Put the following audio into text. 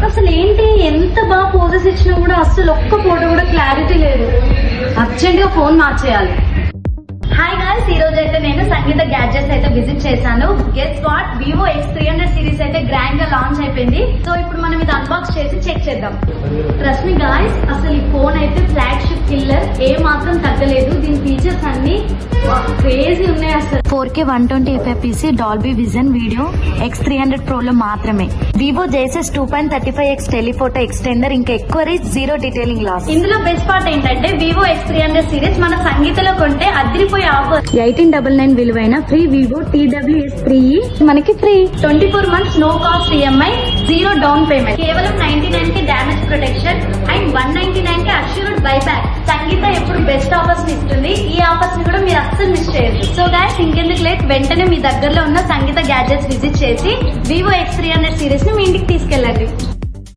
అసలు ఏంటి, ఎంత బాగా పోజెస్ ఇచ్చినా కూడా అసలు ఒక్క ఫోటో కూడా క్లారిటీ లేదు. అర్జెంట్ గా ఫోన్ మార్చేయాలి. హాయ్ గాయ్స్, ఈ రోజు అయితే నేను సంగీత గ్యాడ్జెట్స్ అయితే విజిట్ చేశాను. Guess what, Vivo X300 series అయితే గ్రాండ్ గా లాంచ్ అయిపోయింది. సో ఇప్పుడు మనం ఇది అన్బాక్స్ చేసి చెక్ చేద్దాం. ట్రస్ట్ మీ గాయ్స్, అసలు ఈ ఫోన్ అయితే ఫ్లాగ్షిప్ కిల్లర్, ఏ మాత్రం తగ్గలేదు. దీని ఫీచర్స్ అన్ని క్రేజీ ఉన్నాయి. అసలు 4K 120fps Dolby vision video X300 Pro లో మాత్రమే. వివో జేసెస్ 2.35x టెలిఫోటో ఎక్స్టెండర్, ఇంకా ఎక్కువ రీచ్, జీరో డీటెయిలింగ్ లాస్. ఇందులో బెస్ట్ పార్ట్ ఏంటంటే వివో X300 సిరీస్ మన సంగీతలో కొంటే అదిరిపోయే ఆఫర్. 1899 విలువైన ఫ్రీ వివో TWS3E మనకి free. 24 months no cost EMI, zero down payment, కేవలం 99 కి డ్యామేజ్ ప్రొటెక్షన్ అండ్ 199 కి అష్యూర్డ్ బైబ్యాక్. సంగీత ఎప్పుడు బెస్ట్ ఆఫర్స్ ఇస్తుంది. ఈ ఆఫర్స్ ని కూడా మీరు అస్సలు మిస్ చేయొద్దు. సో గైస్, ఇంకెందుకు లేట్, వెంటనే మీ దగ్గరలో ఉన్న సంగీత గ్యాడ్జెట్స్ విజిట్ చేసి వివో X300 సిరీస్ ని మీ ఇంటికి తీసుకెళ్ళండి.